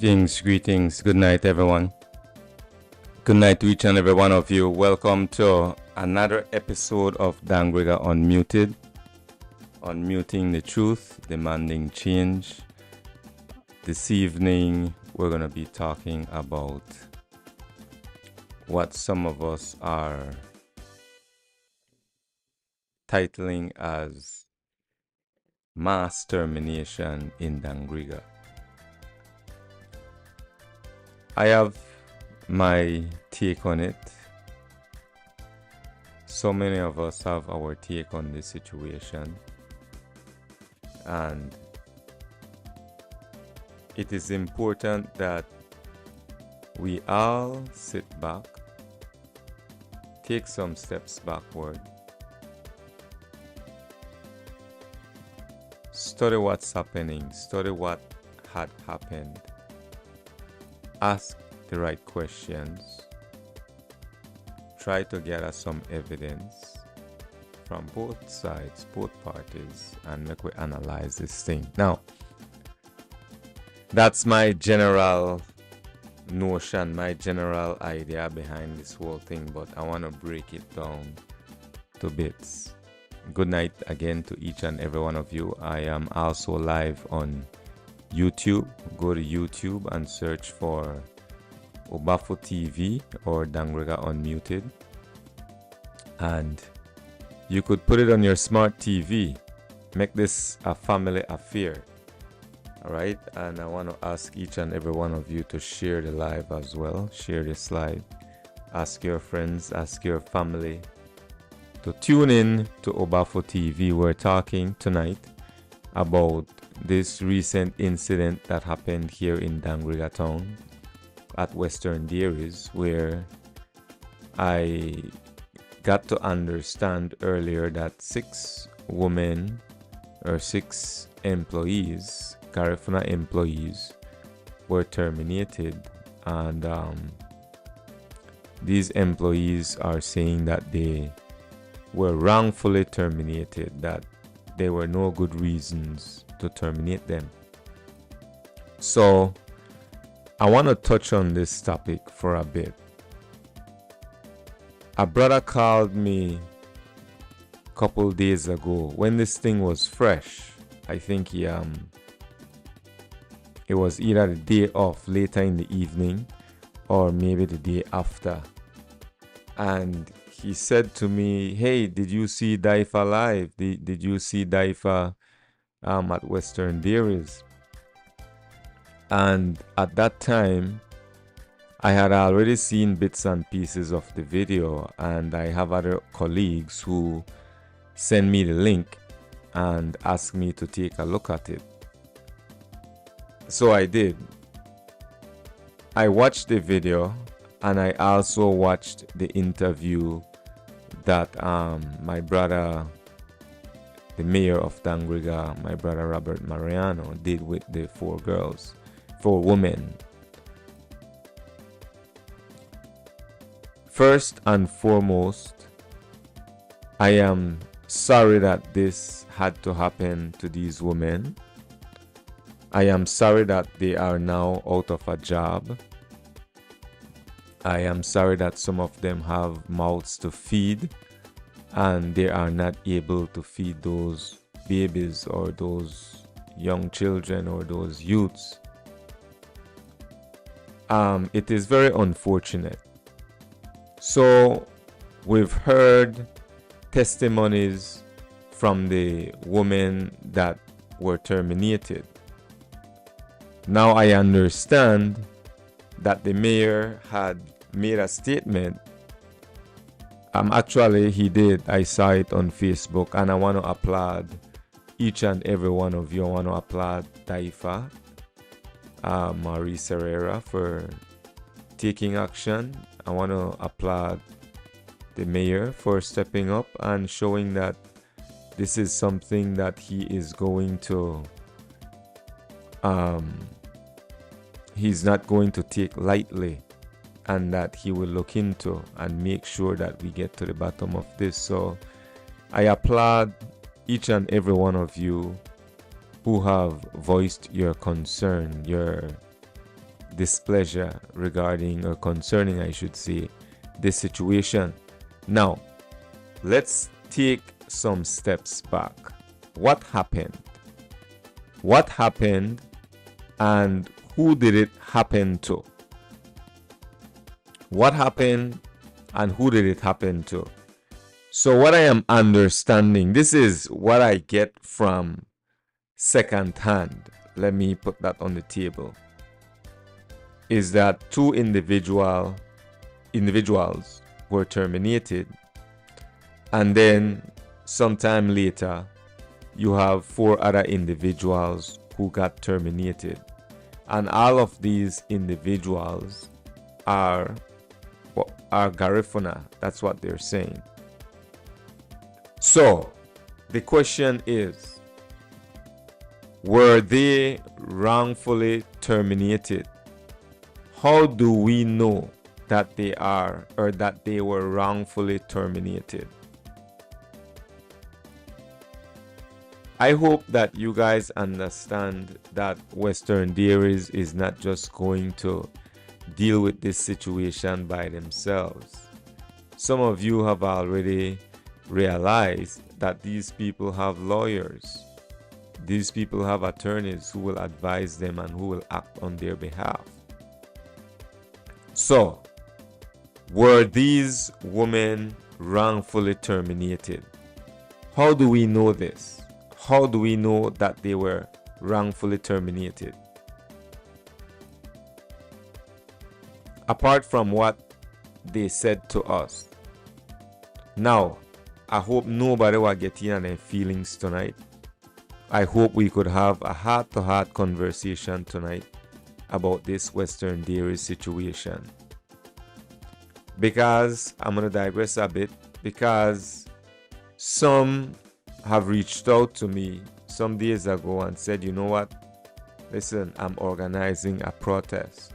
Greetings. Good night, everyone. Good night to each and every one of you. Welcome to another episode of Dangriga Unmuted. Unmuting the truth, demanding change. This evening, we're going to be talking about what some of us are titling as mass termination in Dangriga. I have my take on it. So many of us have our take on this situation, and it is important that we all sit back, take some steps backward, study what's happening, study what had happened, ask the right questions, try to gather some evidence from both sides, both parties, and make we analyze this thing. Now, that's my general notion, my general idea behind this whole thing, but I want to break it down to bits. Good night again to each and every one of you. I am also live on YouTube. Go to YouTube and search for UBAFU TV or Dangriga Unmuted, and you could put it on your smart TV. Make this a family affair. Alright, and I want to ask each and every one of you to share the live as well. Share this live. Ask your friends, ask your family to tune in to UBAFU TV. We're talking tonight about this recent incident that happened here in Dangriga town at Western Dairies, where I got to understand earlier that 6 women or 6 employees, Garifuna employees, were terminated, and these employees are saying that they were wrongfully terminated, that there were no good reasons to terminate them. So I want to touch on this topic for a bit. A brother called me a couple days ago when this thing was fresh. I think it was either the day off, later in the evening, or maybe the day after. And he said to me, "Hey, did you see 𝐷𝐼𝐹 live? Did you see 𝐷𝐼𝐹 at Western Dairies?" And at that time, I had already seen bits and pieces of the video, and I have other colleagues who send me the link and ask me to take a look at it. So I did. I watched the video, and I also watched the interview that my brother, the mayor of Dangriga, my brother Robert Mariano, did with the 4 women. First and foremost, I am sorry that this had to happen to these women. I am sorry that they are now out of a job. I am sorry that some of them have mouths to feed and they are not able to feed those babies or those young children or those youths. It is very unfortunate. So we've heard testimonies from the women that were terminated. Now I understand that the mayor had made a statement. Actually, he did. I saw it on Facebook, and I want to applaud each and every one of you. I want to applaud 𝐷𝐼𝐹, Marie Serrera, for taking action. I want to applaud the mayor for stepping up and showing that this is something that he is going to he's not going to take lightly, and that he will look into and make sure that we get to the bottom of this. So I applaud each and every one of you who have voiced your concern, your displeasure regarding, or concerning, I should say, this situation. Now, let's take some steps back. What happened? What happened, and who did it happen to? What happened and who did it happen to? So what I am understanding, this is what I get from second hand. Let me put that on the table. Is that two individuals were terminated, and then sometime later you have 4 other individuals who got terminated, and all of these individuals are Garifuna. That's what they're saying. So the question is, were they wrongfully terminated? How do we know that they are, or that they were wrongfully terminated? I hope that you guys understand that Western Dairies is not just going to deal with this situation by themselves. Some of you have already realized that these people have lawyers. These people have attorneys who will advise them and who will act on their behalf. So, were these women wrongfully terminated? How do we know this? How do we know that they were wrongfully terminated? Apart from what they said to us. Now, I hope nobody will get in their feelings tonight. I hope we could have a heart-to-heart conversation tonight about this Western Dairy situation. Because, I'm going to digress a bit, because some have reached out to me some days ago and said, you know what, listen, I'm organizing a protest.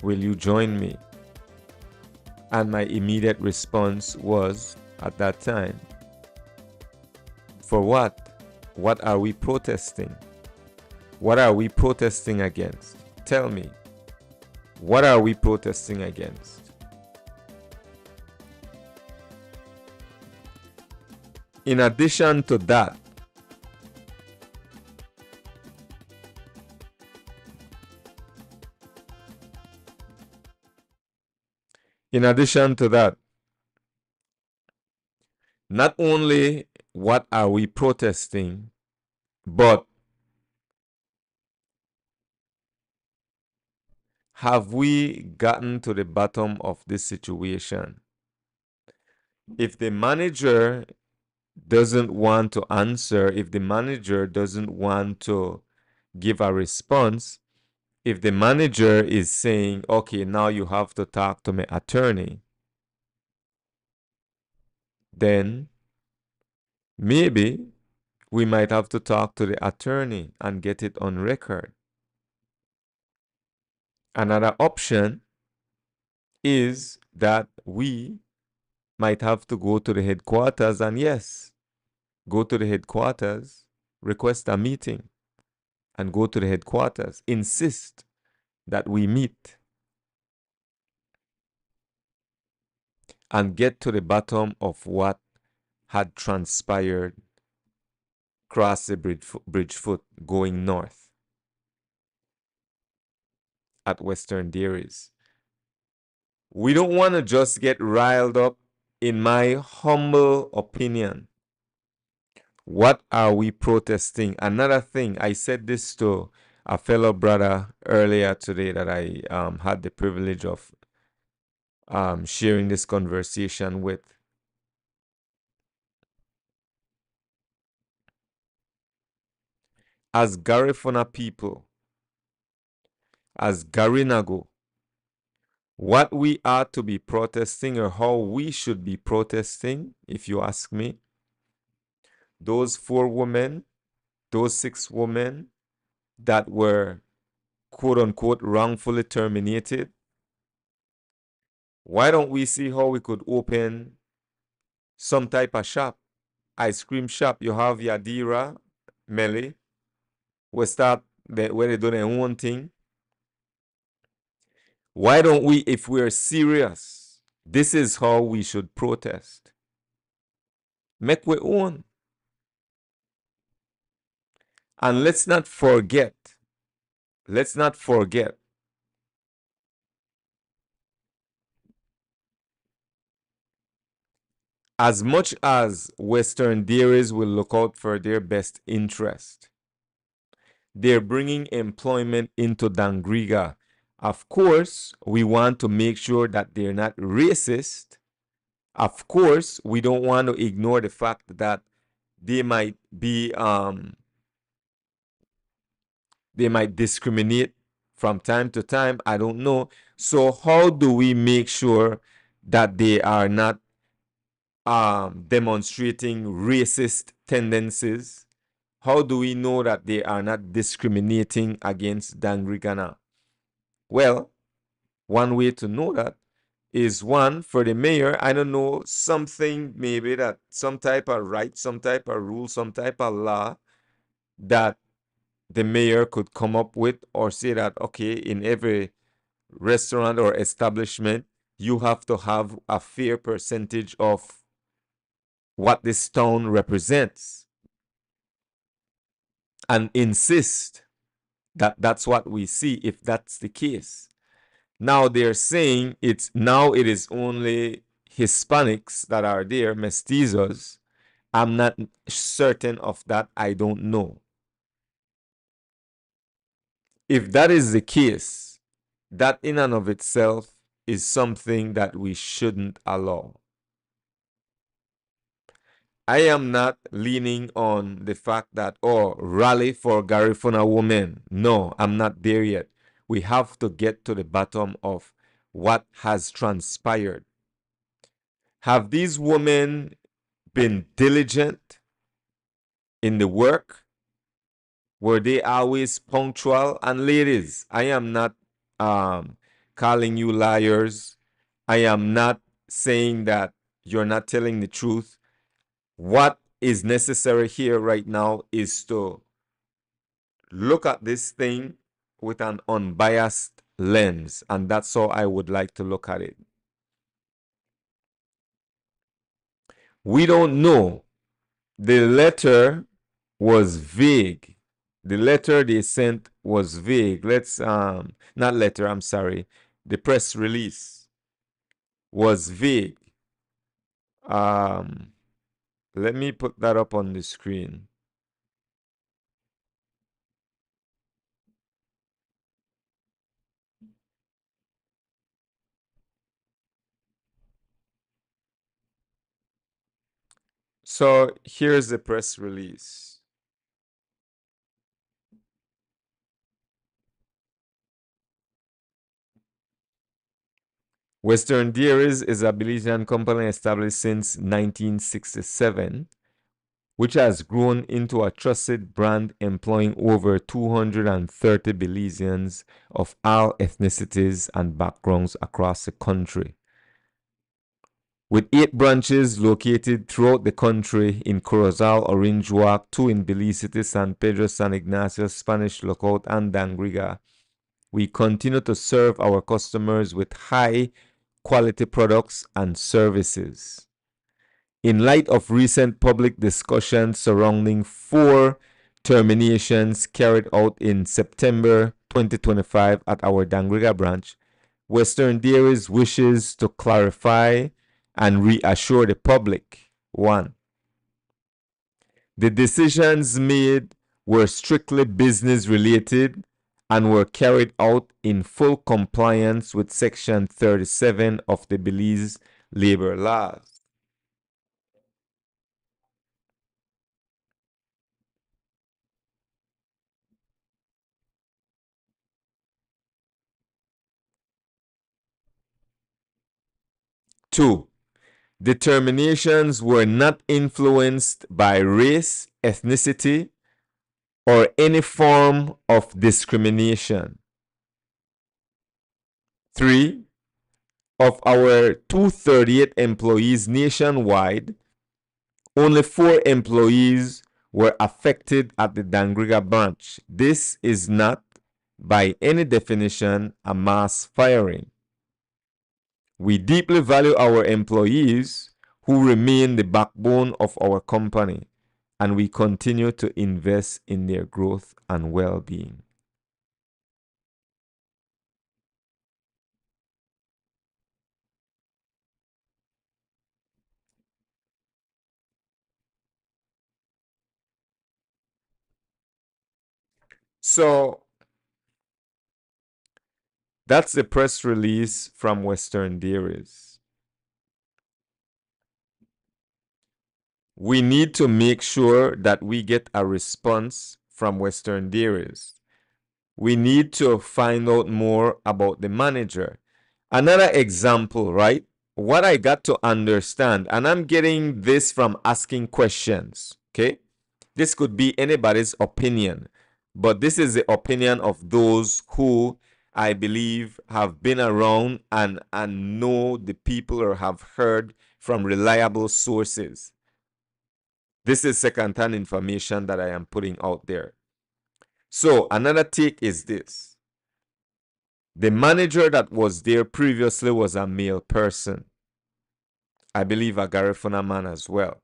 Will you join me? And my immediate response was, at that time, for what? What are we protesting? What are we protesting against? Tell me. What are we protesting against? In addition to that, not only what are we protesting, but have we gotten to the bottom of this situation? If the manager doesn't want to answer, if the manager doesn't want to give a response, if the manager is saying, okay, now you have to talk to my attorney, then maybe we might have to talk to the attorney and get it on record. Another option is that we might have to go to the headquarters and, yes, go to the headquarters, request a meeting, and go to the headquarters, insist that we meet and get to the bottom of what had transpired across the Bridgefoot going north at Western Dairies. We don't want to just get riled up. In my humble opinion, what are we protesting? Another thing, I said this to a fellow brother earlier today that I had the privilege of sharing this conversation with. As Garifuna people, as Garinago, what we are to be protesting, or how we should be protesting, if you ask me, those 4 women, those 6 women that were quote-unquote wrongfully terminated, why don't we see how we could open some type of shop, ice cream shop? You have Yadira, Melly, where they do their own thing. Why don't we, if we're serious, this is how we should protest. Make we own. And let's not forget, as much as Western dairies will look out for their best interest, they're bringing employment into Dangriga. Of course, we want to make sure that they're not racist. Of course, we don't want to ignore the fact that they might be they might discriminate from time to time. I don't know. So how do we make sure that they are not demonstrating racist tendencies? How do we know that they are not discriminating against Dangriga? Well, one way to know that is, one, for the mayor, I don't know, something maybe that some type of right, some type of rule, some type of law that the mayor could come up with, or say that, okay, in every restaurant or establishment, you have to have a fair percentage of what this town represents, and insist that that's what we see if that's the case. Now they're saying it is only Hispanics that are there, mestizos. I'm not certain of that. I don't know. If that is the case, that in and of itself is something that we shouldn't allow. I am not leaning on the fact that, oh, rally for Garifuna women. No, I'm not there yet. We have to get to the bottom of what has transpired. Have these women been diligent in the work? Were they always punctual? And ladies, I am not calling you liars. I am not saying that you're not telling the truth. What is necessary here right now is to look at this thing with an unbiased lens, and that's how I would like to look at it. We don't know. The letter was vague. The letter they sent was vague. Not letter, I'm sorry. The press release was vague. Let me put that up on the screen. So here's the press release. Western Dairies is a Belizean company established since 1967, which has grown into a trusted brand employing over 230 Belizeans of all ethnicities and backgrounds across the country. With 8 branches located throughout the country in Corozal, Orange Walk, 2 in Belize City, San Pedro, San Ignacio, Spanish Lookout, and Dangriga, we continue to serve our customers with high quality products and services. In light of recent public discussions surrounding 4 terminations carried out in September 2025 at our Dangriga branch, Western Dairies wishes to clarify and reassure the public. 1. The decisions made were strictly business related and were carried out in full compliance with Section 37 of the Belize labor laws. 2. Determinations were not influenced by race, ethnicity, or any form of discrimination. 3. Of our 238 employees nationwide, only 4 employees were affected at the Dangriga branch. This is not by any definition, a mass firing. We deeply value our employees who remain the backbone of our company, and we continue to invest in their growth and well-being. So that's the press release from Western Dairies. We need to make sure that we get a response from Western Dairies. We need to find out more about the manager. Another example, right? What I got to understand, and I'm getting this from asking questions, okay? This could be anybody's opinion, but this is the opinion of those who I believe have been around and know the people or have heard from reliable sources. This is second-hand information that I am putting out there. So another take is this. The manager that was there previously was a male person. I believe a Garifuna man as well.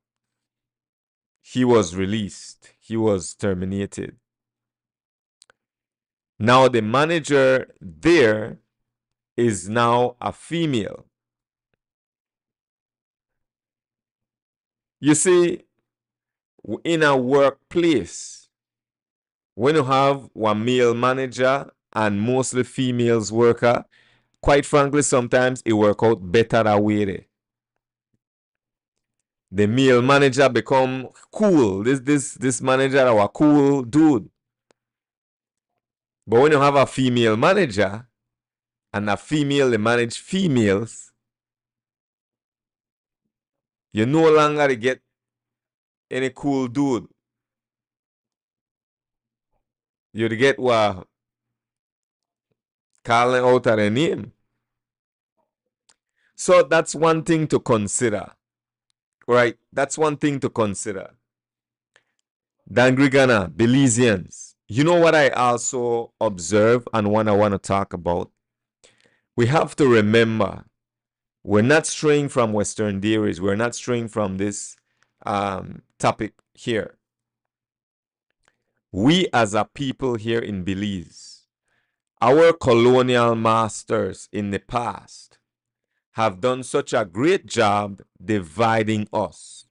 He was released. He was terminated. Now the manager there is now a female. You see, in a workplace, when you have one male manager and mostly females worker, quite frankly, sometimes it works out better that way. The male manager become cool. This manager a cool dude. But when you have a female manager and a female they manage females, you no longer get any cool dude. You get what calling out of the name. So that's one thing to consider. Right? That's one thing to consider. Dangriga, Belizeans. You know what I also observe and what I want to talk about? We have to remember, we're not straying from Western Dairies. We're not straying from this topic here. We as a people here in Belize, our colonial masters in the past have done such a great job dividing us.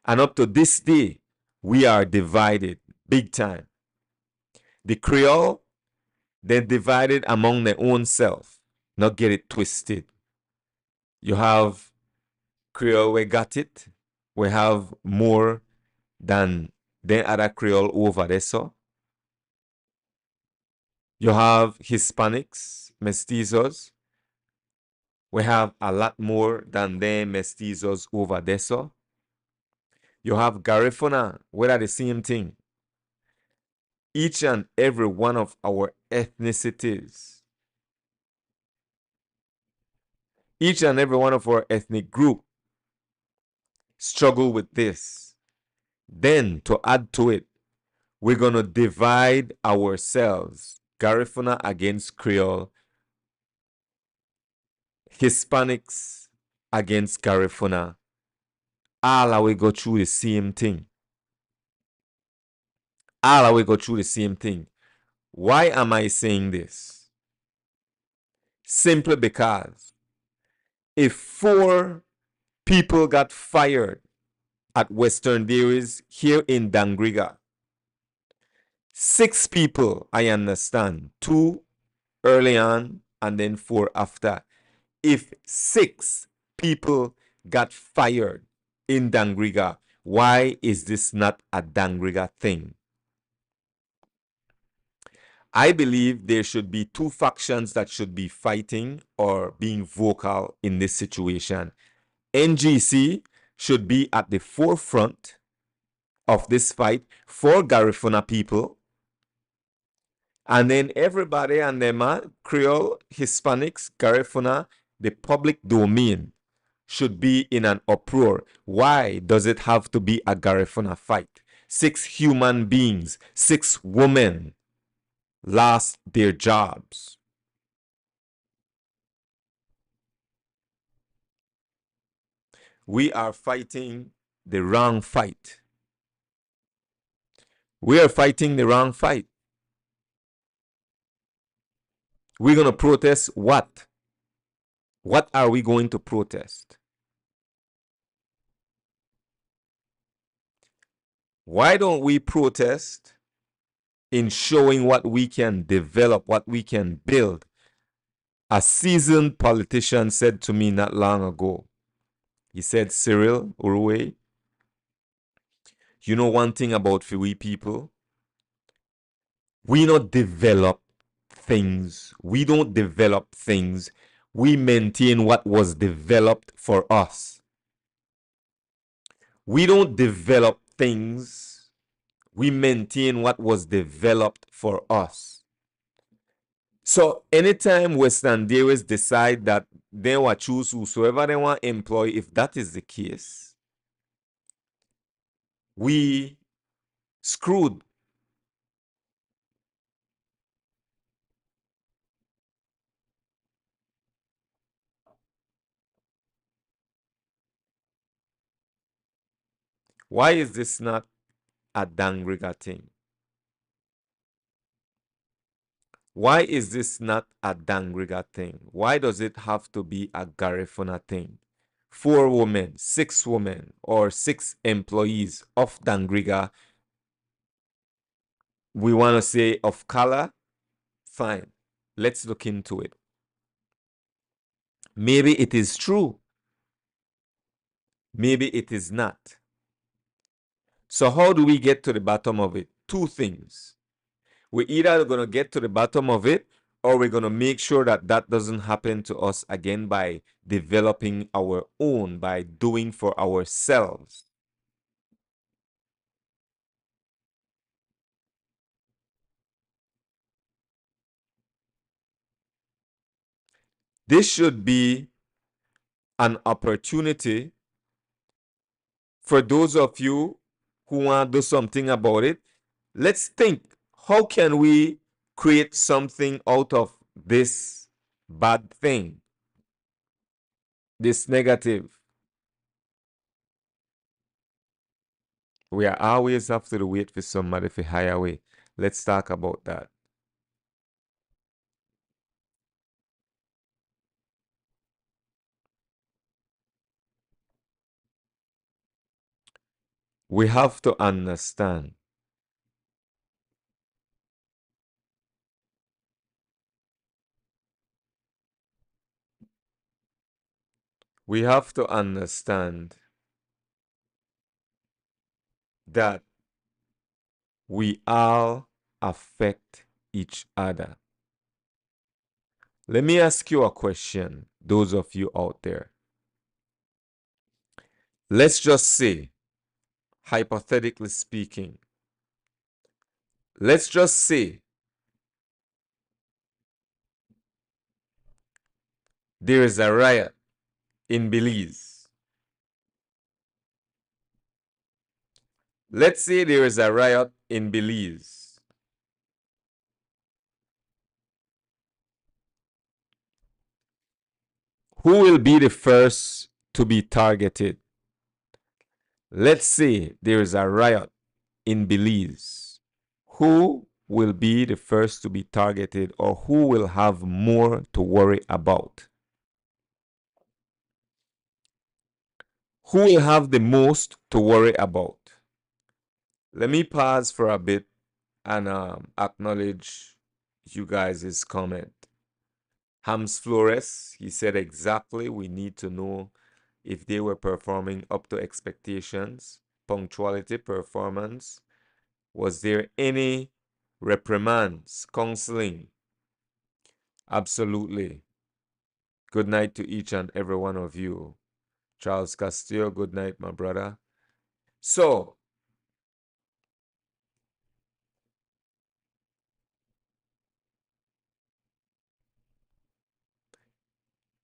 And up to this day, we are divided big time. The Creole, they're divided among their own self. Not get it twisted. You have Creole, we got it. We have more than the other Creole over there. So you have Hispanics, mestizos. We have a lot more than the mestizos over there. So you have Garifuna, we are the same thing. Each and every one of our ethnicities, each and every one of our ethnic group struggle with this. Then to add to it, we're going to divide ourselves. Garifuna against Creole, Hispanics against Garifuna. All of we go through the same thing. All of we go through the same thing. Why am I saying this? Simply because if 4 people got fired at Western Dairies here in Dangriga, 6 people, I understand, 2 early on and then 4 after. If 6 people got fired in Dangriga, why is this not a Dangriga thing? I believe there should be 2 factions that should be fighting or being vocal in this situation. NGC should be at the forefront of this fight for Garifuna people. And then everybody and them, Creole, Hispanics, Garifuna, the public domain should be in an uproar. Why does it have to be a Garifuna fight? 6 human beings, 6 women lost their jobs. We are fighting the wrong fight. We are fighting the wrong fight. We're going to protest what? What are we going to protest? Why don't we protest in showing what we can develop, what we can build? A seasoned politician said to me not long ago, he said, Cyril, Uruwei, you know one thing about we people? We don't develop things. We don't develop things. We maintain what was developed for us. We don't develop things. We maintain what was developed for us. So anytime Western Dairies decide that they will choose whosoever they want to employ, if that is the case, we screwed. Why is this not a Dangriga thing? Why is this not a Dangriga thing? Why does it have to be a Garifuna thing? 4 women, 6 women, or 6 employees of Dangriga, we want to say of color? Fine. Let's look into it. Maybe it is true. Maybe it is not. So how do we get to the bottom of it? 2 things. We're either going to get to the bottom of it, or we're going to make sure that that doesn't happen to us again by developing our own, by doing for ourselves. This should be an opportunity for those of you who want to do something about it. Let's think, how can we create something out of this bad thing, this negative? We are always have to wait for somebody to hire away. Let's talk about that. We have to understand that we all affect each other. Let me ask you a question, those of you out there. Let's just say, hypothetically speaking, let's just say there is a riot in Belize. Let's say there is a riot in Belize. Who will be the first to be targeted? Let's say there is a riot in Belize. Who will be the first to be targeted, or who will have more to worry about? Who will have the most to worry about? Let me pause for a bit and acknowledge you guys' comment. Hams Flores, he said exactly, we need to know if they were performing up to expectations, punctuality, performance. Was there any reprimands, counseling? Absolutely. Good night to each and every one of you. Charles Castillo, good night, my brother. So,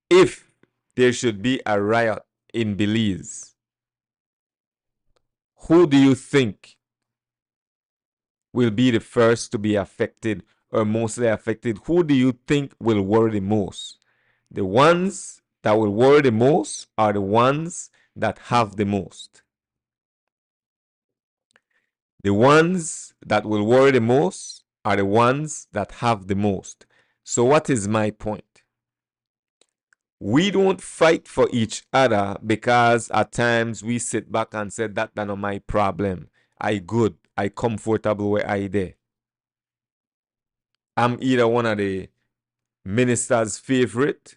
if there should be a riot in Belize, who do you think will be the first to be affected or mostly affected, who do you think will worry the most? The ones that will worry the most are the ones that have the most. The ones that will worry the most are the ones that have the most. So what is my point? We don't fight for each other because at times we sit back and say that not my problem. I good. I comfortable where I there. I'm either one of the minister's favorite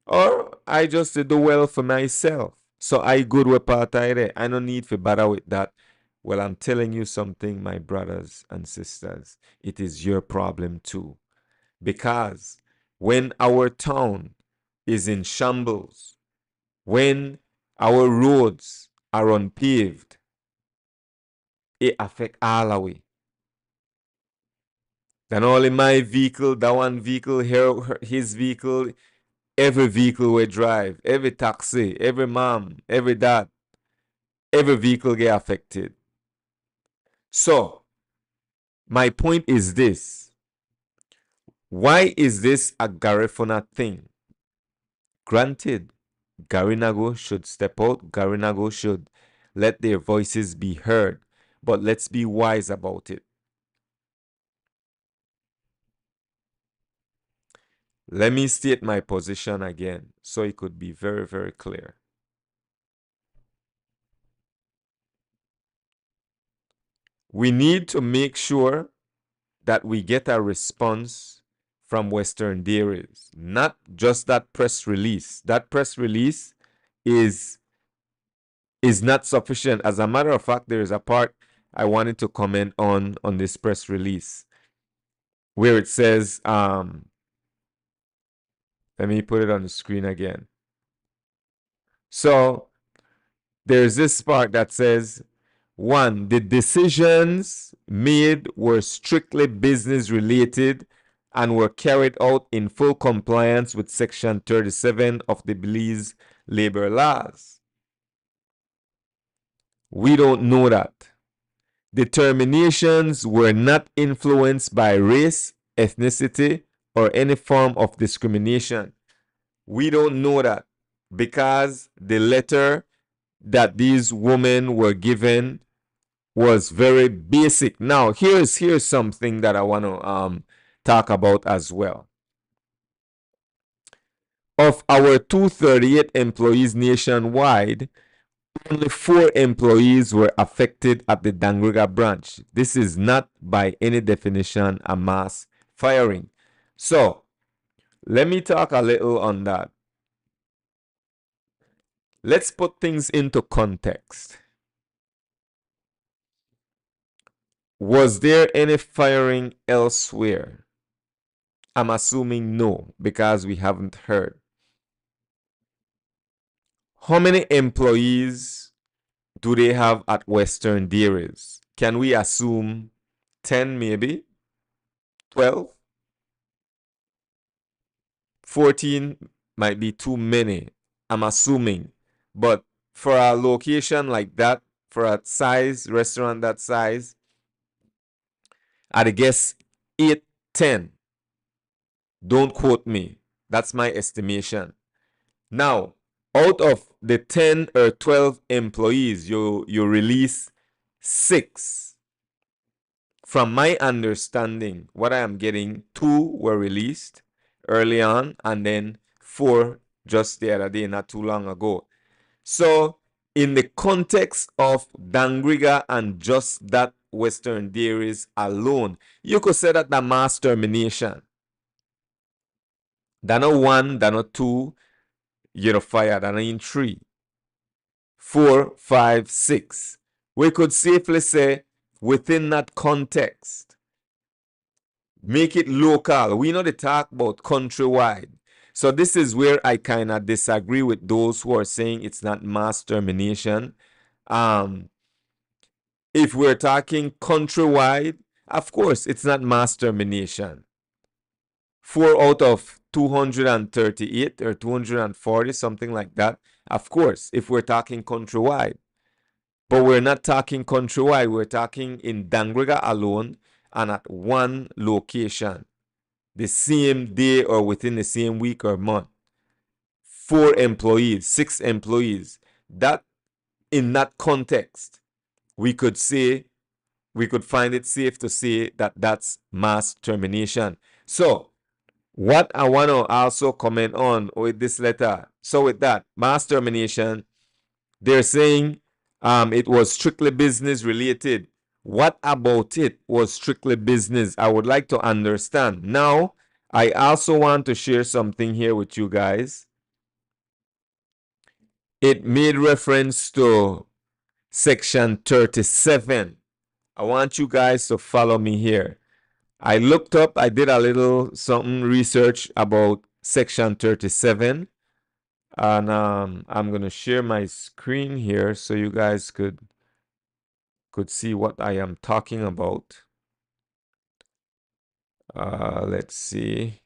or I just do well for myself. So I good with part I there. I don't need to bother with that. Well, I'm telling you something, my brothers and sisters. It is your problem too. Because when our town is in shambles, when our roads are unpaved, it affects all of we. Then only my vehicle, that one vehicle, his vehicle, every vehicle we drive, every taxi, every mom, every dad, every vehicle get affected. So, my point is this. Why is this a Garifuna thing? Granted, Garinago should step out. Garinago should let their voices be heard. But let's be wise about it. Let me state my position again so it could be very, very clear. We need to make sure that we get a response from Western Dairies, not just that press release. That press release is not sufficient. As a matter of fact, there is a part I wanted to comment on this press release where it says, let me put it on the screen again. So there's this part that says, 1, the decisions made were strictly business related and were carried out in full compliance with Section 37 of the Belize labor laws. We don't know that. Determinations were not influenced by race, ethnicity, or any form of discrimination. We don't know that because the letter that these women were given was very basic. Now, here's something that I want to talk about as well. Of our 238 employees nationwide, only 4 employees were affected at the Dangriga branch. This is not by any definition a mass firing. So, let me talk a little on that. Let's put things into context. Was there any firing elsewhere? I'm assuming no, because we haven't heard. How many employees do they have at Western Dairies? Can we assume 10 maybe? 12? 14 might be too many, I'm assuming. But for a location like that, for a size, restaurant that size, I'd guess 8, 10. Don't quote me. That's my estimation. Now, out of the 10 or 12 employees, you release 6. From my understanding, what I am getting, 2 were released early on, and then 4 just the other day, not too long ago. So, in the context of Dangriga and just that Western Dairies alone, you could say that the mass termination. That not 1, that not 2, you're fired, and in 3, 4, 5, 6. We could safely say within that context, make it local. We know they talk about countrywide. So this is where I kind of disagree with those who are saying it's not mass termination. If we're talking countrywide, of course, it's not mass termination. 4 out of 238 or 240, something like that. Of course, if we're talking countrywide. But we're not talking countrywide. We're talking in Dangriga alone. and at one location the same day or within the same week or month. 4 employees, 6 employees. That, in that context, we could find it safe to say that that's mass termination. So, what I want to also comment on with this letter, so with that, mass termination, they're saying it was strictly business related. What about it was strictly business? I would like to understand. Now, I also want to share something here with you guys. It made reference to section 37. I want you guys to follow me here. I looked up, I did a little something research about section 37. And I'm going to share my screen here so you guys could see what I am talking about. Let's see.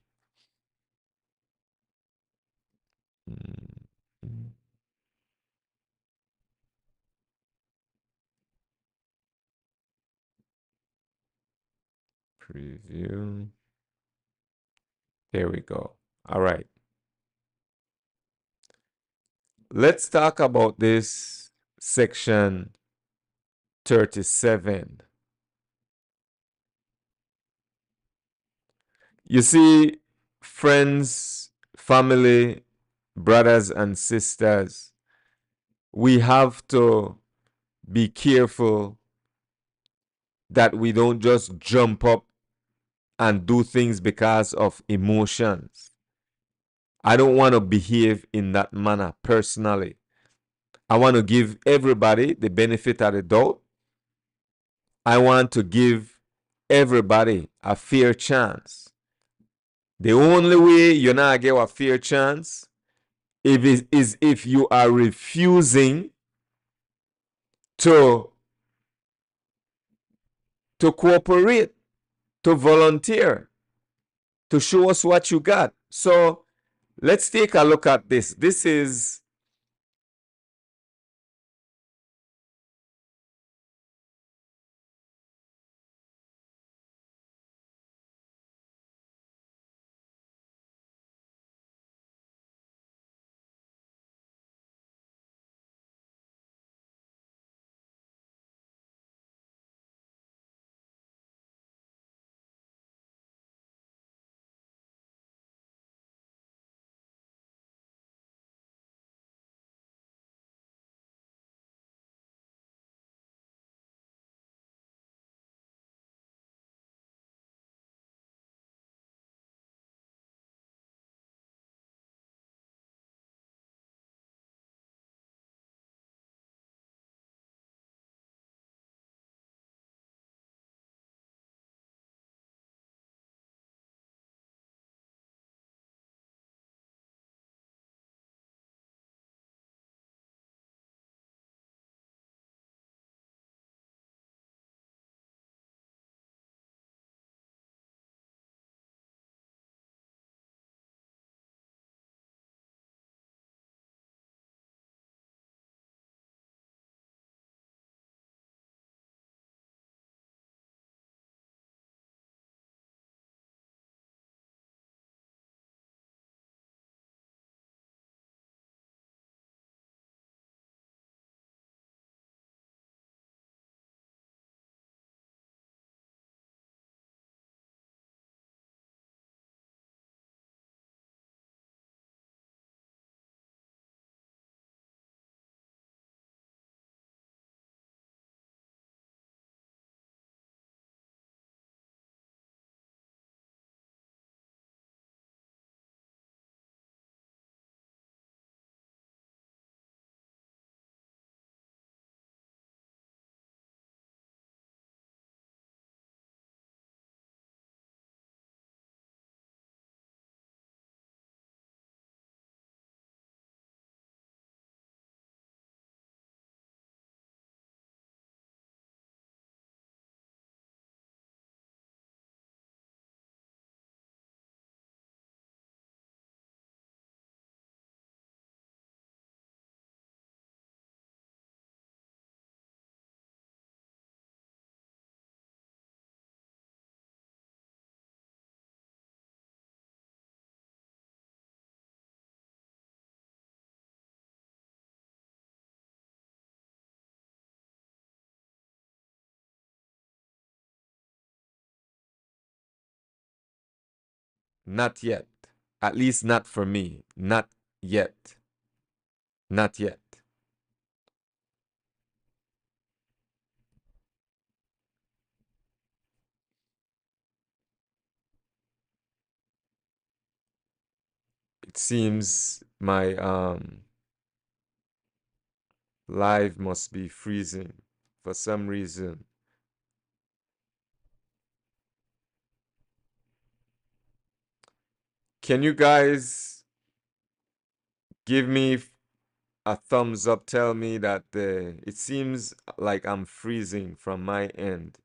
Preview. There we go. All right. Let's talk about this section 37. You see, friends, family, brothers and sisters, we have to be careful that we don't just jump up and do things because of emotions. I don't want to behave in that manner personally. I want to give everybody the benefit of the doubt. I want to give everybody a fair chance. The only way you're not get a fair chance is if you are refusing to cooperate, to volunteer, to show us what you got. So let's take a look at this. This is Not yet. At least not for me. Not yet. Not yet. It seems my live must be freezing for some reason. Can you guys give me a thumbs up? Tell me that it seems like I'm freezing from my end.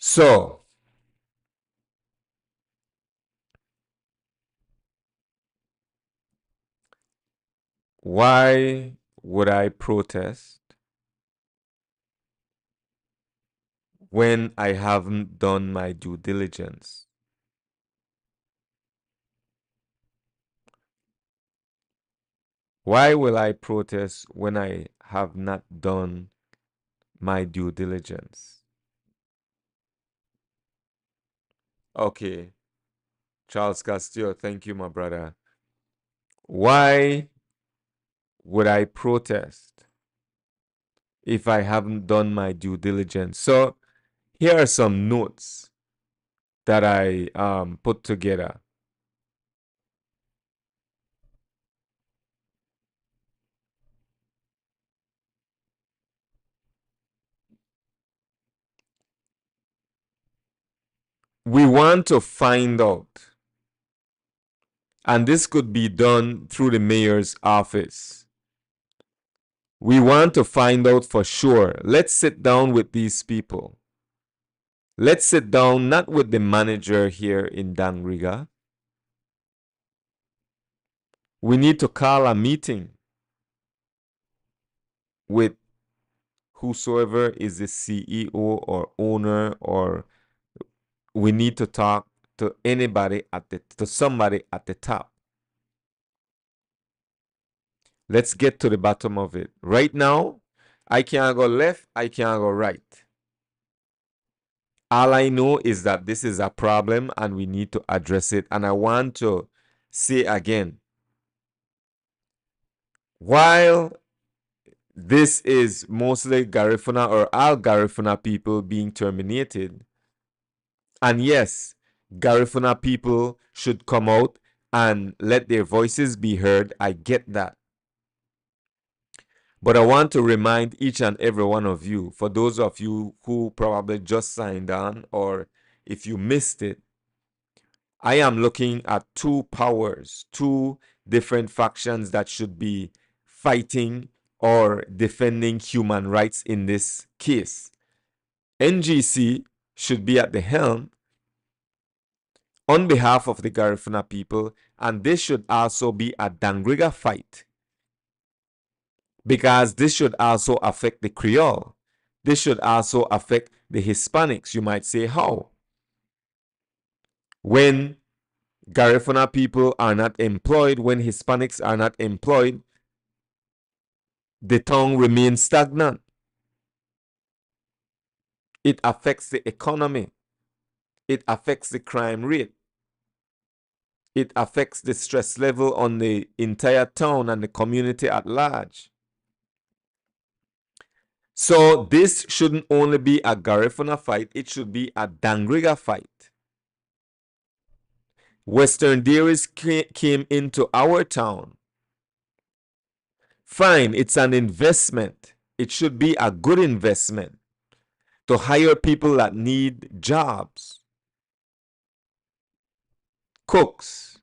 So, why would I protest when I haven't done my due diligence? Why will I protest when I have not done my due diligence? Okay, Charles Castillo, thank you, my brother. Why would I protest if I haven't done my due diligence? So here are some notes that I put together. We want to find out, and this could be done through the mayor's office. We want to find out for sure. Let's sit down with these people. Let's sit down not with the manager here in Dangriga. We need to call a meeting with whosoever is the CEO or owner, or we need to talk to anybody to somebody at the top. Let's get to the bottom of it. Right now, I can't go left, I can't go right. All I know is that this is a problem and we need to address it. And I want to say again, while this is mostly Garifuna or all Garifuna people being terminated, and yes, Garifuna people should come out and let their voices be heard. I get that. But I want to remind each and every one of you, for those of you who probably just signed on or if you missed it, I am looking at two powers, two different factions that should be fighting or defending human rights in this case. NGC should be at the helm on behalf of the Garifuna people, and this should also be a Dangriga fight, because this should also affect the Creole. This should also affect the Hispanics. You might say, how? When Garifuna people are not employed, when Hispanics are not employed, the tongue remains stagnant. It affects the economy. It affects the crime rate. It affects the stress level on the entire town and the community at large. So this shouldn't only be a Garifuna fight, it should be a Dangriga fight. Western Dairies came into our town. Fine, it's an investment. It should be a good investment to hire people that need jobs. Cooks,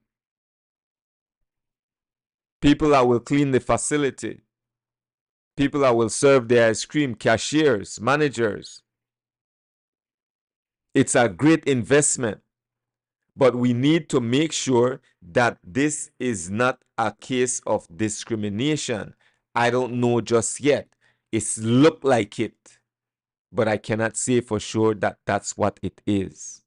people that will clean the facility, people that will serve the ice cream, cashiers, managers. It's a great investment, but we need to make sure that this is not a case of discrimination. I don't know just yet. It's looked like it, but I cannot say for sure that that's what it is.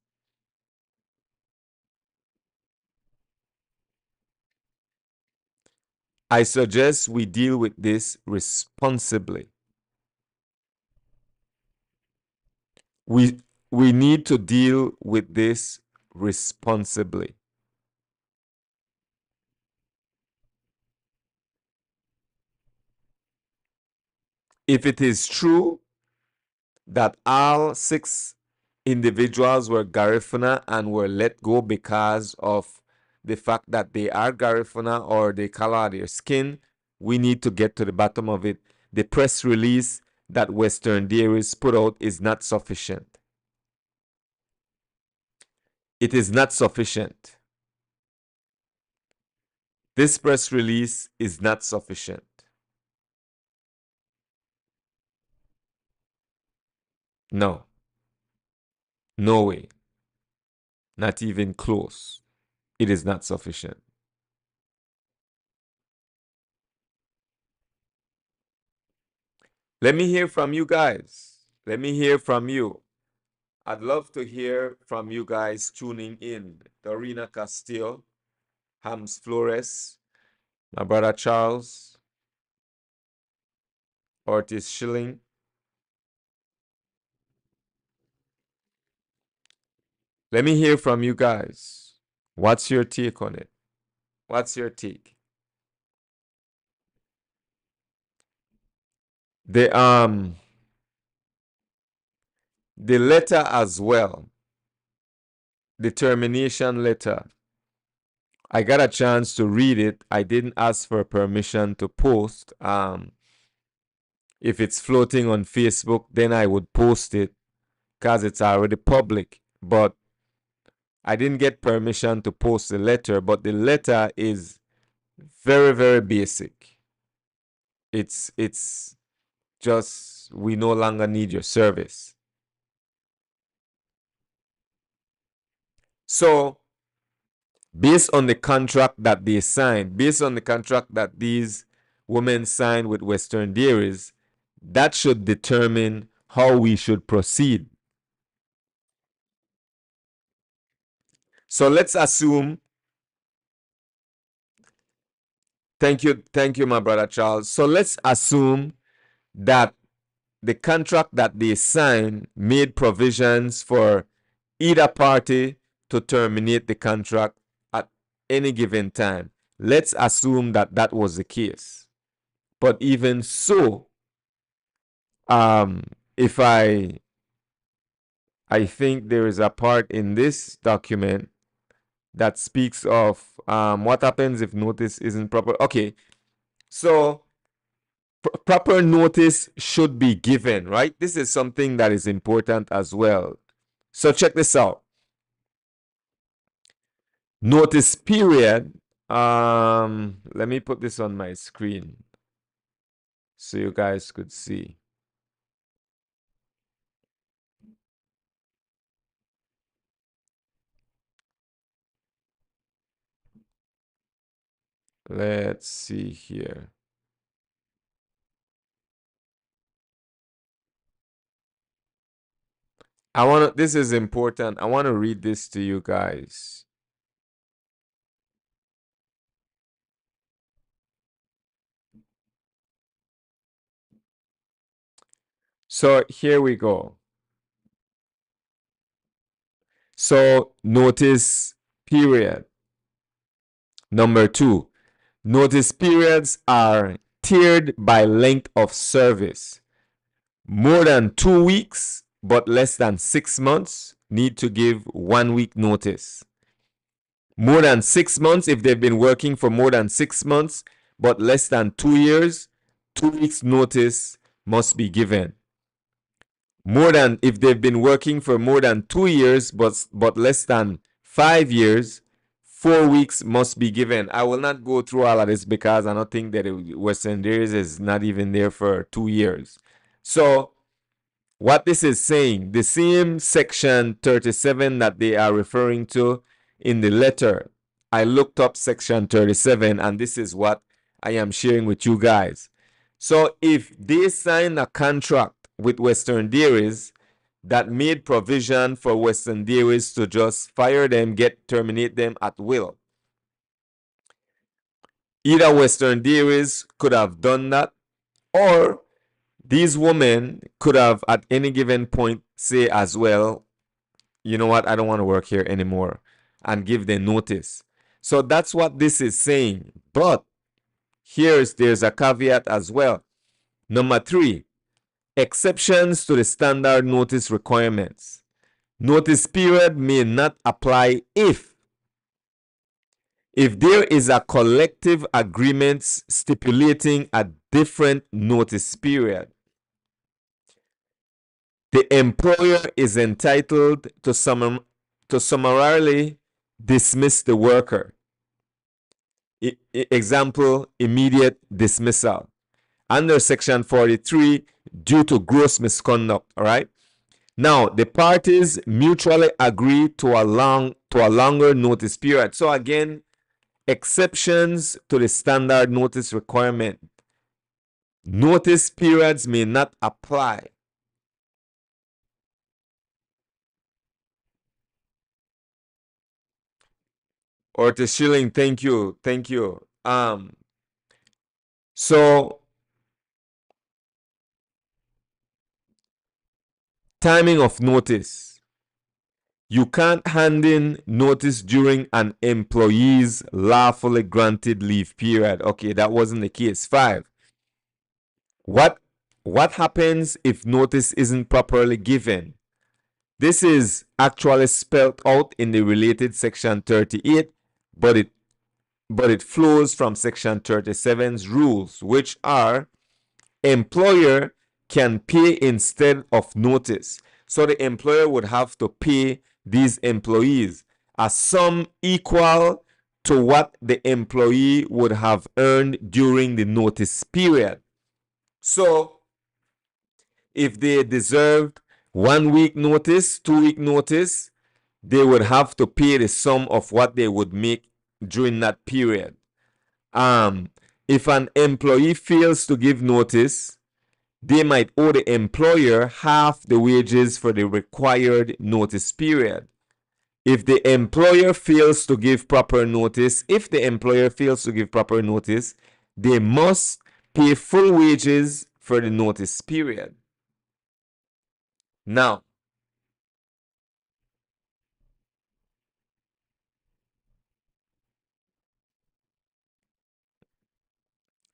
I suggest we deal with this responsibly. we need to deal with this responsibly. If it is true that all 6 individuals were Garifuna and were let go because of the fact that they are Garifuna or the color of their skin, we need to get to the bottom of it. The press release that Western Dairies put out is not sufficient. It is not sufficient. This press release is not sufficient. No. No way. Not even close. It is not sufficient. Let me hear from you guys. Let me hear from you. I'd love to hear from you guys tuning in. Dorina Castillo, Hams Flores, my brother Charles, Ortiz Schilling. Let me hear from you guys. What's your take on it? What's your take? The letter as well, the termination letter. I got a chance to read it. I didn't ask for permission to post. If it's floating on Facebook, then I would post it because it's already public. But I didn't get permission to post the letter, but the letter is very, very basic. It's just, we no longer need your service. So, based on the contract that they signed, based on the contract that these women signed with Western Dairies, that should determine how we should proceed. So let's assume, thank you, my brother Charles. So let's assume that the contract that they signed made provisions for either party to terminate the contract at any given time. Let's assume that that was the case. But even so, if I think there is a part in this document that speaks of what happens if notice isn't proper. Okay, so proper notice should be given, right? This is something that is important as well. So check this out. Notice period. Let me put this on my screen so you guys could see. Let's see here. This is important. I want to read this to you guys. So here we go. So notice period. Number 2, notice periods are tiered by length of service. More than 2 weeks, but less than 6 months, need to give 1 week notice. More than 6 months, if they've been working for more than 6 months, but less than 2 years, 2 weeks notice must be given. More than, if they've been working for more than 2 years, but less than 5 years, 4 weeks must be given. I will not go through all of this because I don't think that Western Dairies is not even there for 2 years. So what this is saying, the same section 37 that they are referring to in the letter, I looked up section 37 and this is what I am sharing with you guys. So if they sign a contract with Western Dairies that made provision for Western Dairies to just fire them, terminate them at will, either Western Dairies could have done that, or these women could have at any given point say as well, you know what, I don't want to work here anymore, and give them notice. So that's what this is saying. But there's a caveat as well. Number 3, exceptions to the standard notice requirements. Notice period may not apply if there is a collective agreement stipulating a different notice period. The employer is entitled to summarily dismiss the worker. Example, immediate dismissal. Under Section 43, due to gross misconduct. All right. Now, the parties mutually agree to a longer notice period. So again, exceptions to the standard notice requirement. Notice periods may not apply. Or to shilling, thank you. So timing of notice. You can't hand in notice during an employee's lawfully granted leave period. Okay, that wasn't the case. 5. What happens if notice isn't properly given? This is actually spelled out in the related Section 38, but it flows from Section 37's rules, which are employer can pay instead of notice. So the employer would have to pay these employees a sum equal to what the employee would have earned during the notice period. So if they deserved 1 week notice, 2 week notice, they would have to pay the sum of what they would make during that period. If an employee fails to give notice, they might owe the employer half the wages for the required notice period. If the employer fails to give proper notice, they must pay full wages for the notice period. Now,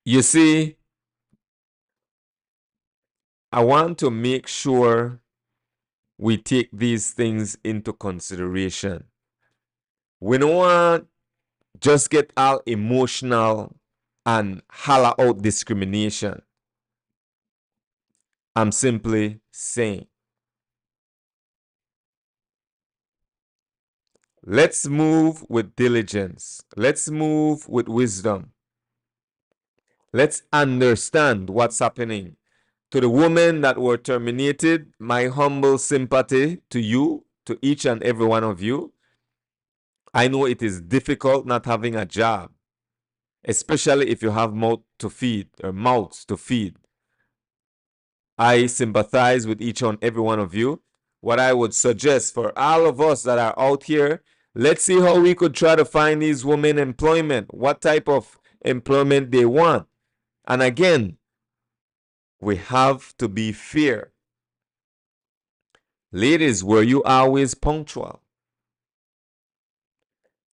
you see, I want to make sure we take these things into consideration. We don't want just get all emotional and holler out discrimination. I'm simply saying, let's move with diligence. Let's move with wisdom. Let's understand what's happening. To the women that were terminated, my humble sympathy to you, to each and every one of you. I know it is difficult not having a job, especially if you have mouths to feed. I sympathize with each and every one of you. What I would suggest for all of us that are out here, let's see how we could try to find these women employment, what type of employment they want. And again, we have to be fair. Ladies, were you always punctual?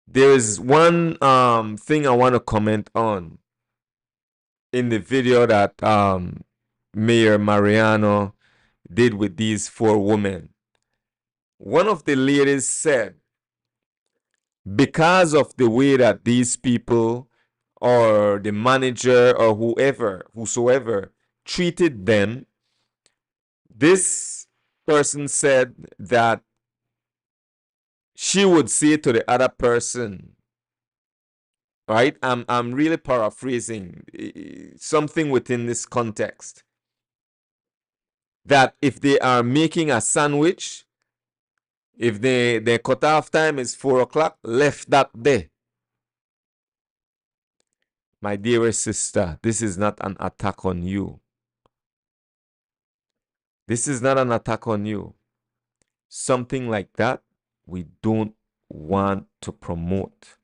There is one thing I want to comment on in the video that Mayor Mariano did with these 4 women. One of the ladies said, because of the way that these people or the manager or whosoever treated them, this person said that she would say to the other person, right? I'm really paraphrasing something within this context, that if they are making a sandwich, if their cutoff time is 4 o'clock, left that day. My dearest sister, this is not an attack on you. This is not an attack on you. Something like that, we don't want to promote.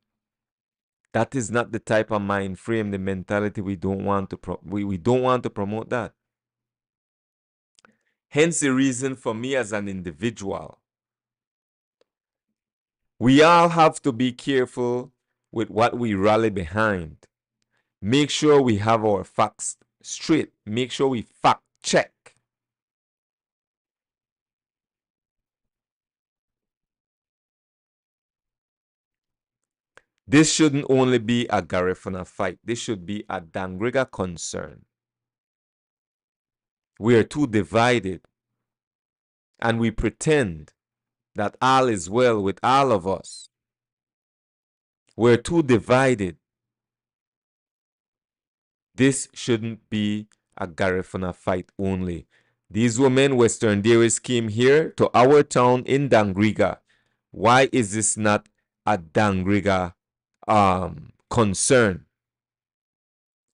That is not the type of mind frame, the mentality we don't want to we don't want to promote that. Hence the reason for me as an individual. We all have to be careful with what we rally behind. Make sure we have our facts straight. Make sure we fact check. This shouldn't only be a Garifuna fight. This should be a Dangriga concern. We are too divided, and we pretend that all is well with all of us. We're too divided. This shouldn't be a Garifuna fight only. These women, Western Dairies, came here to our town in Dangriga. Why is this not a Dangriga concern?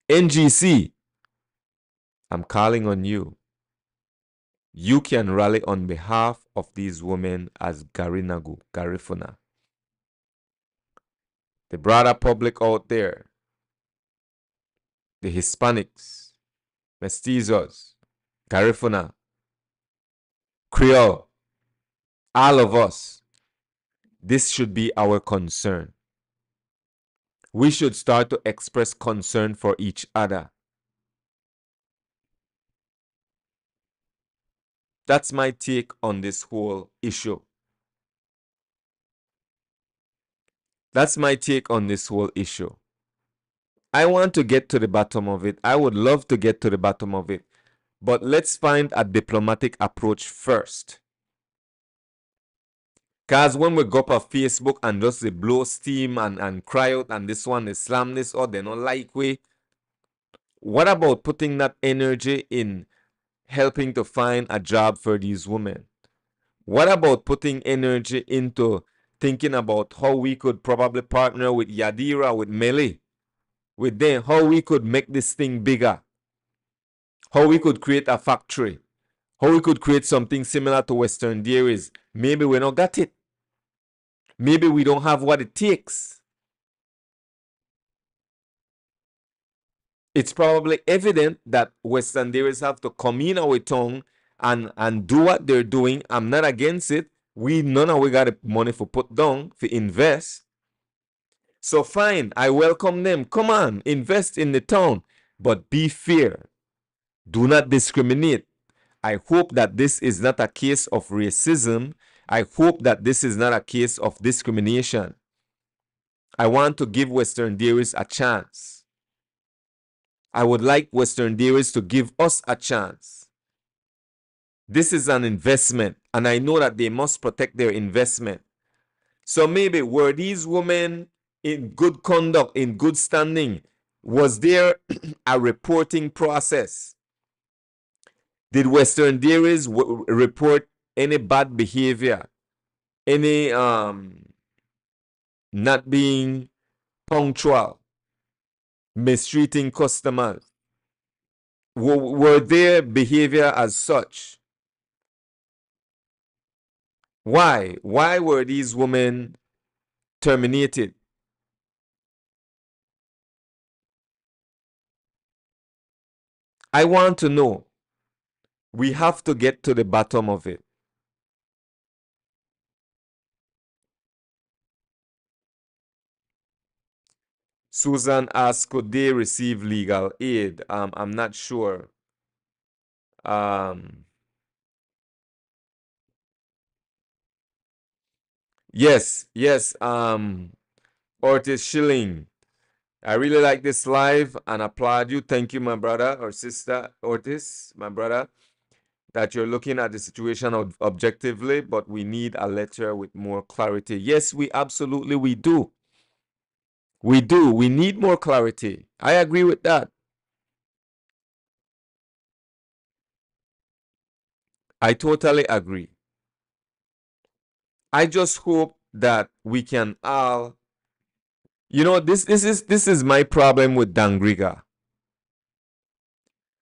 NGC, I'm calling on you. You can rally on behalf of these women as Garinagu, Garifuna. The broader public out there, the Hispanics, Mestizos, Garifuna, Creole, all of us, this should be our concern. We should start to express concern for each other. That's my take on this whole issue. That's my take on this whole issue. I want to get to the bottom of it. I would love to get to the bottom of it. But let's find a diplomatic approach first. Because when we go up on Facebook and just they blow steam and cry out and this one, they slam this or they don't like we. What about putting that energy in helping to find a job for these women? What about putting energy into thinking about how we could probably partner with Yadira, with Mele, with them, how we could make this thing bigger, how we could create a factory, how we could create something similar to Western Dairies. Maybe we not got it. Maybe we don't have what it takes. It's probably evident that Western Dairies have to come in our tongue and do what they're doing. I'm not against it. None of we got the money for put down, for invest. So fine, I welcome them. Come on, invest in the town. But be fair. Do not discriminate. I hope that this is not a case of racism. I hope that this is not a case of discrimination. I want to give Western Dairies a chance. I would like Western Dairies to give us a chance. This is an investment, and I know that they must protect their investment. So maybe were these women in good conduct, in good standing? Was there a reporting process? Did Western Dairies report any bad behavior? Any not being punctual? Mistreating customers? Were their behavior as such? Why? Why were these women terminated? I want to know. We have to get to the bottom of it. Susan asked, could they receive legal aid? I'm not sure. Yes, Ortiz Schilling. I really like this live and applaud you. Thank you, my brother or sister Ortiz, my brother, that you're looking at the situation objectively, but we need a letter with more clarity. Yes, we do. We do. We need more clarity. I agree with that. I totally agree. I just hope that we can all, this is my problem with Dangriga.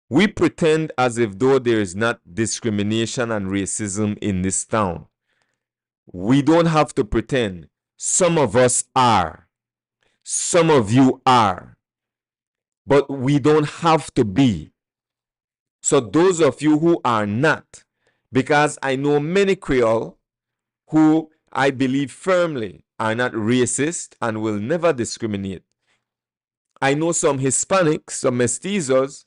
We pretend as if though there is not discrimination and racism in this town. We don't have to pretend. Some of us are. Some of you are. But we don't have to be. So those of you who are not, Because I know many Creole who I believe firmly are not racist and will never discriminate. I know some Hispanics, some mestizos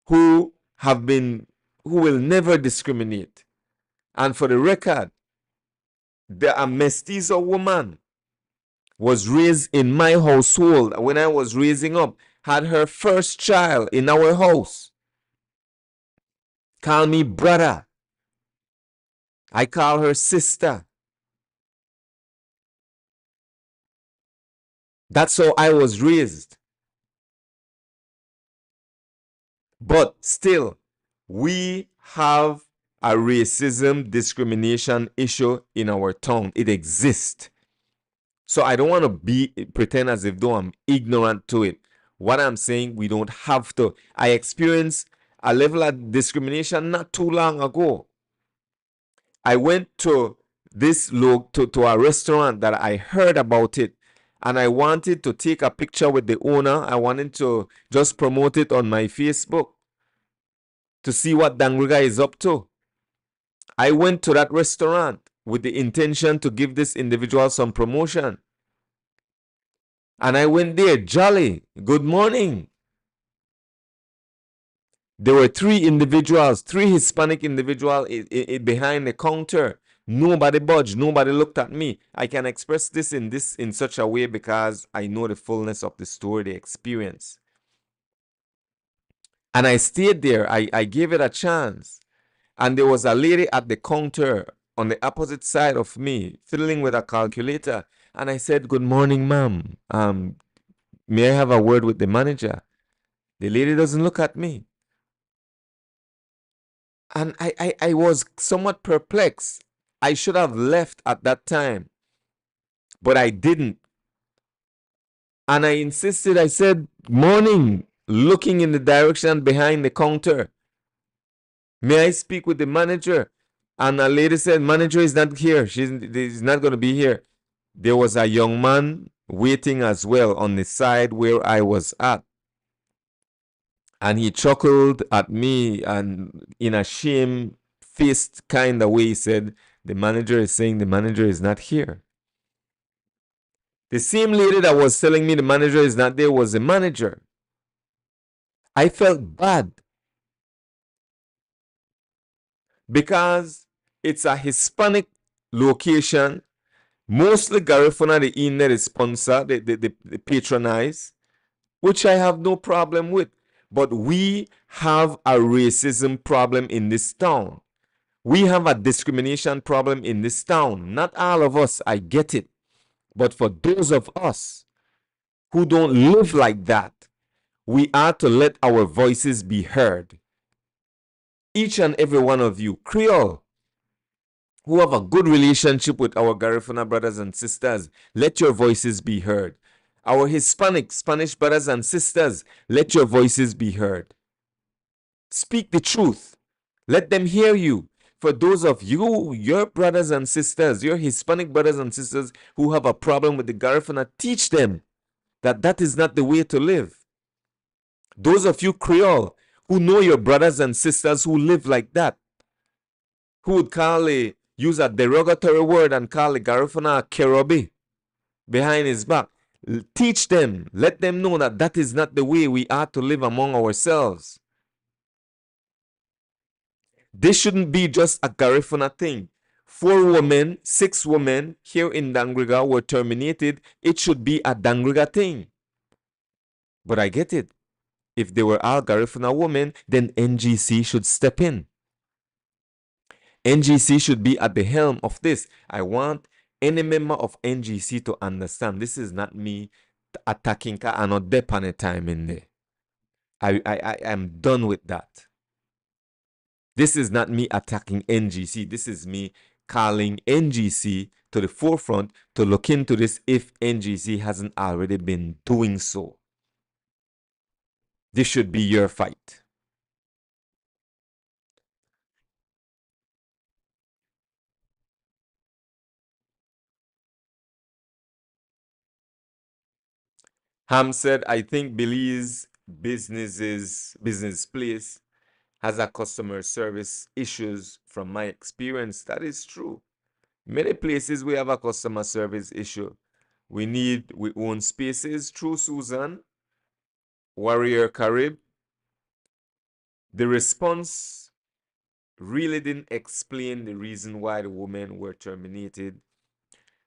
who will never discriminate. And for the record, a mestizo woman was raised in my household when I was raising up, had her first child in our house. Call me brother. I call her sister. That's how I was raised. But still, we have a racism discrimination issue in our town. It exists. So I don't want to pretend as if though I'm ignorant to it. What I'm saying, we don't have to. I experienced a level of discrimination not too long ago. I went to to a restaurant that I heard about it, and I wanted to take a picture with the owner. I wanted to just promote it on my Facebook to see what Dangriga is up to. I went to that restaurant with the intention to give this individual some promotion. And I went there, jolly, good morning. There were three Hispanic individuals behind the counter. Nobody budged, nobody looked at me. I can express this in such a way because I know the fullness of the story, the experience. And I stayed there. I gave it a chance. And there was a lady at the counter on the opposite side of me, fiddling with a calculator. And I said, "Good morning, ma'am. May I have a word with the manager?" The lady doesn't look at me. And I was somewhat perplexed. I should have left at that time, but I didn't. And I insisted, I said, "Morning," looking in the direction behind the counter. "May I speak with the manager?" And a lady said, "Manager is not here. She's not going to be here." There was a young man waiting as well on the side where I was at. And he chuckled at me and in a shamefaced kind of way, he said, "The manager is saying the manager is not here." The same lady that was telling me the manager is not there was the manager. I felt bad because it's a Hispanic location. Mostly Garifuna, the owner, the sponsor, the patronize, which I have no problem with. But we have a racism problem in this town. We have a discrimination problem in this town. Not all of us, I get it. But for those of us who don't live like that, we are to let our voices be heard. Each and every one of you, Creole, who have a good relationship with our Garifuna brothers and sisters, let your voices be heard. Our Hispanic, Spanish brothers and sisters, let your voices be heard. Speak the truth. Let them hear you. For those of you, your brothers and sisters, your Hispanic brothers and sisters who have a problem with the Garifuna, teach them that that is not the way to live. Those of you Creole who know your brothers and sisters who live like that, who would use a derogatory word and call the Garifuna a kerobi behind his back, teach them, let them know that that is not the way we are to live among ourselves. This shouldn't be just a Garifuna thing. 6 women here in Dangriga were terminated. It should be a Dangriga thing. But I get it. If they were all Garifuna women, then NGC should step in. NGC should be at the helm of this. I want any member of NGC to understand this is not me attacking ka and not dep on a time in there. I am done with that. This is not me attacking NGC. This is me calling NGC to the forefront to look into this if NGC hasn't already been doing so. This should be your fight. Ham said, "I think Belize business place as a customer service issues from my experience. That is true. Many places we have a customer service issue. We own spaces. Through Susan, Warrior Carib, the response really didn't explain the reason why the women were terminated,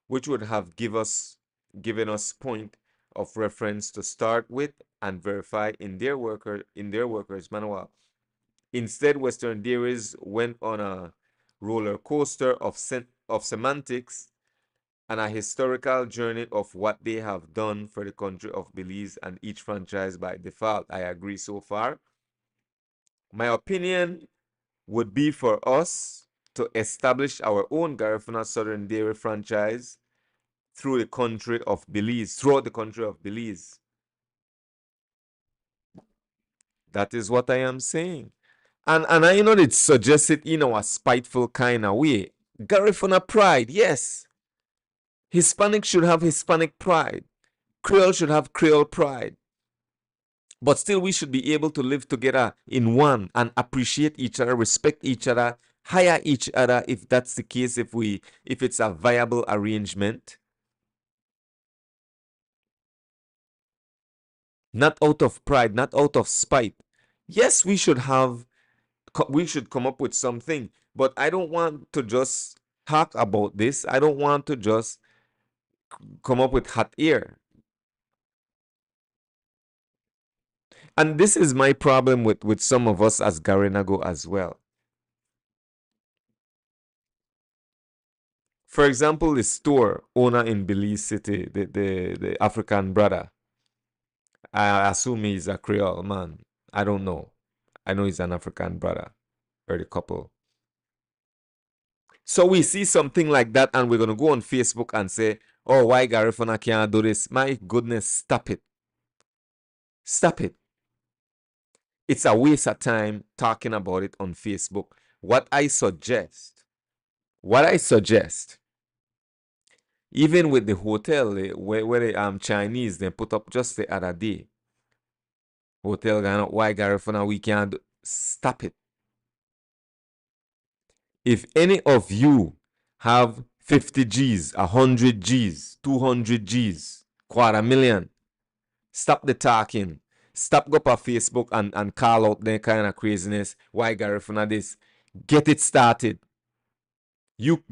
which would have given us point of reference to start with and verify in their workers manual. Instead, Western Dairies went on a roller coaster of semantics and a historical journey of what they have done for the country of Belize and each franchise by default. I agree so far. My opinion would be for us to establish our own Garifuna Southern Dairy franchise throughout the country of Belize. That is what I am saying. And I know it suggests it in a spiteful kind of way. Garifuna pride, yes. Hispanic should have Hispanic pride. Creole should have Creole pride. But still, we should be able to live together in one and appreciate each other, respect each other, hire each other if that's the case, if it's a viable arrangement. Not out of pride, not out of spite. Yes, we should come up with something, but I don't want to just talk about this. I don't want to just come up with hot air. And this is my problem with some of us as Garinago as well. For example, the store owner in Belize City, the African brother, I assume he's a Creole man. I don't know. I know he's an African brother or the couple. So we see something like that and we're going to go on Facebook and say, oh, why Garifuna can't do this? My goodness, stop it. Stop it. It's a waste of time talking about it on Facebook. What I suggest, even with the hotel where the Chinese, they put up just the other day. Hotel Ghana, why Garifuna we can't do? Stop it. If any of you have 50 G's, 100 G's, 200 G's, 250,000, stop the talking. Stop go up on Facebook and call out their kind of craziness. Why Garifuna this? Get it started. You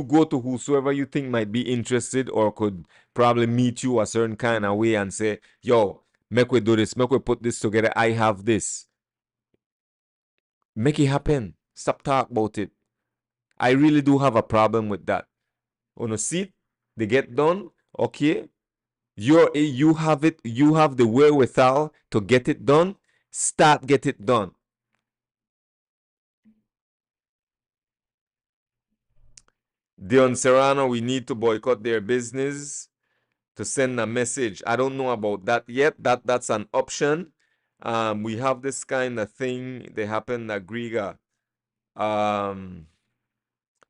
go to whosoever you think might be interested or could probably meet you a certain kind of way and say, yo, make we do this, make we put this together. I have this. Make it happen. Stop talking about it. I really do have a problem with that. On a seat, they get done. Okay. You have the wherewithal to get it done. Get it done. Dion Serrano, we need to boycott their business to send a message. I don't know about that yet. That's an option. We have this kind of thing. They happen at Dangriga.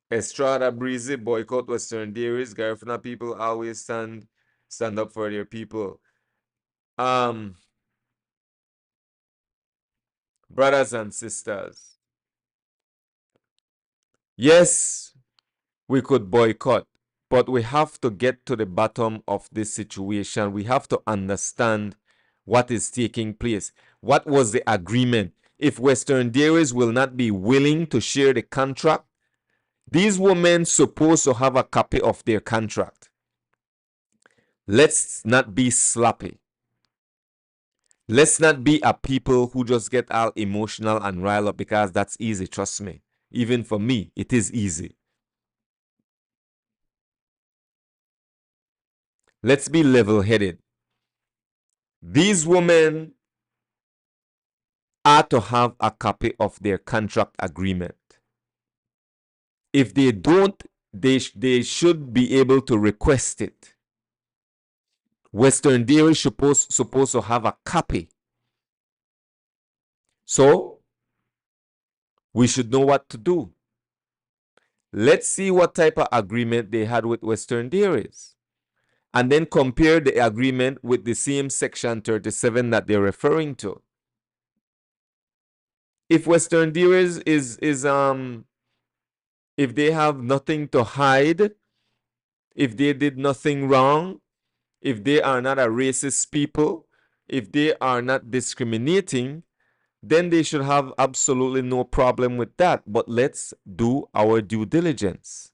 Estrada Breezy, boycott Western Dairies. Garifuna people always stand up for their people. Brothers and sisters, yes, we could boycott, but we have to get to the bottom of this situation. We have to understand what is taking place. What was the agreement? If Western Dairies will not be willing to share the contract, these women supposed to have a copy of their contract. Let's not be sloppy. Let's not be a people who just get all emotional and rile up, because that's easy, trust me. Even for me, it is easy. Let's be level-headed. These women are to have a copy of their contract agreement. If they don't, they should be able to request it. Western Dairy is supposed to have a copy. So, we should know what to do. Let's see what type of agreement they had with Western Dairies. And then compare the agreement with the same section 37 that they're referring to. If Western Dairies if they have nothing to hide, if they did nothing wrong, if they are not a racist people, if they are not discriminating, then they should have absolutely no problem with that. But let's do our due diligence.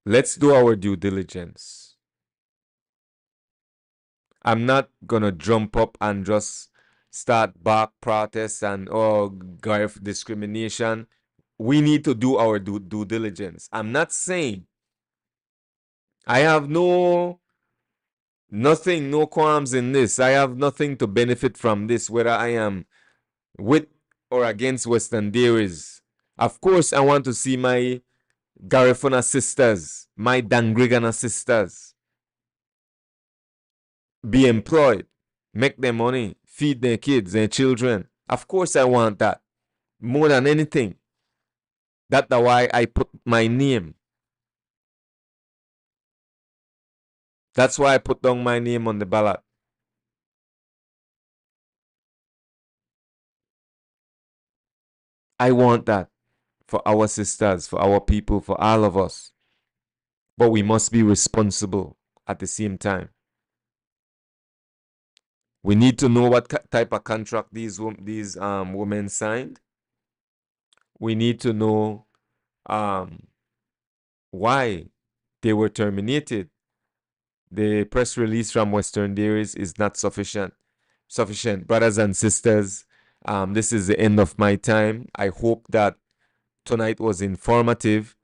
Let's do our due diligence. I'm not gonna jump up and just start back protests and 𝐷𝐷 discrimination. We need to do our due diligence. I'm not saying I have nothing, no qualms in this. I have nothing to benefit from this, whether I am with or against Western Dairies. Of course, I want to see my Garifuna sisters, my Dangriga sisters be employed, make their money, feed their kids, their children. Of course, I want that more than anything. That's why I put my name. That's why I put down my name on the ballot. I want that for our sisters, for our people, for all of us. But we must be responsible at the same time. We need to know what type of contract these women signed. We need to know why they were terminated. The press release from Western Dairies is not sufficient. Brothers and sisters, this is the end of my time. I hope that tonight was informative.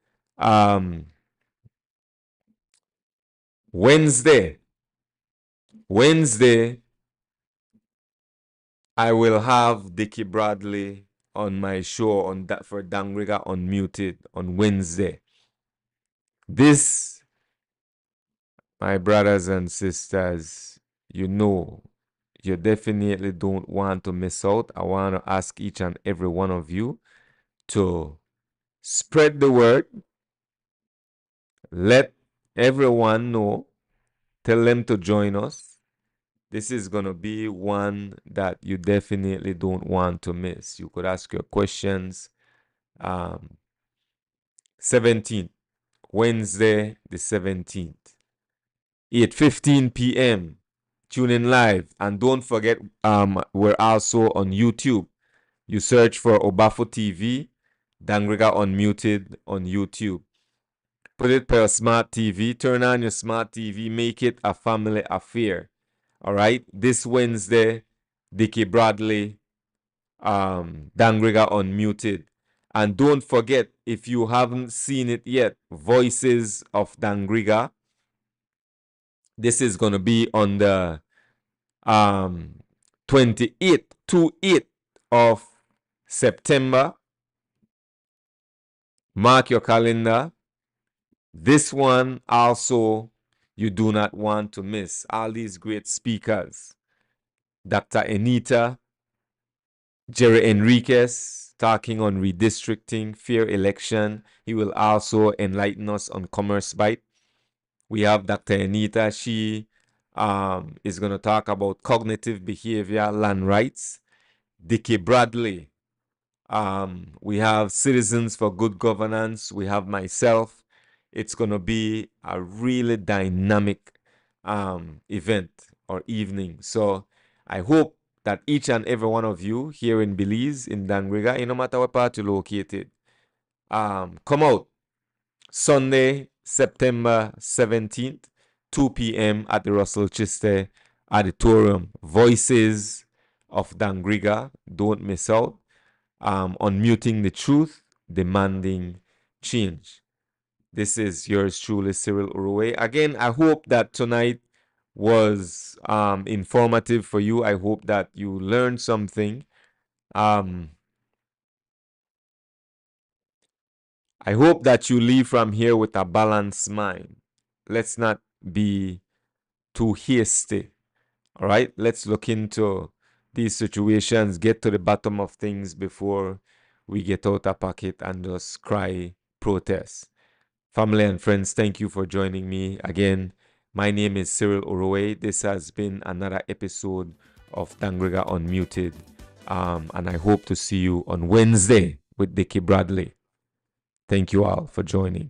Wednesday, I will have Dickie Bradley on my show on that for Dangriga Unmuted on Wednesday. This, my brothers and sisters, you definitely don't want to miss out. I want to ask each and every one of you to spread the word. Let everyone know. Tell them to join us. This is going to be one that you definitely don't want to miss. You could ask your questions. 17th, Wednesday the 17th, 8:15 p.m. Tune in live. And don't forget, we're also on YouTube. You search for UBAFU TV, Dangriga Unmuted on YouTube. Put it per smart TV. Turn on your smart TV. Make it a family affair. All right. This Wednesday, Dickie Bradley, Dangriga Unmuted. And don't forget, if you haven't seen it yet, Voices of Dangriga. This is going to be on the 28th of September. Mark your calendar. This one also you do not want to miss. All these great speakers. Dr. Anita, Jerry Enriquez, talking on redistricting, fair election. He will also enlighten us on Commerce Bite. We have Dr. Anita. She is going to talk about cognitive behavior, land rights. Dickie Bradley. We have Citizens for Good Governance. We have myself. It's going to be a really dynamic event or evening. So I hope that each and every one of you here in Belize, in Dangriga, no matter what part you're located, come out Sunday, September 17th, 2 p.m. at the Russell Chiste Auditorium. Voices of Dangriga. Don't miss out. Unmuting the truth, demanding change. This is yours truly, Cyril Uruwei. Again, I hope that tonight was informative for you. I hope that you learned something. I hope that you leave from here with a balanced mind. Let's not be too hasty. All right, let's look into these situations, get to the bottom of things before we get out of pocket and just cry protest. Family and friends, thank you for joining me again. My name is Cyril Uruwei. This has been another episode of Dangriga Unmuted. And I hope to see you on Wednesday with Dickie Bradley. Thank you all for joining.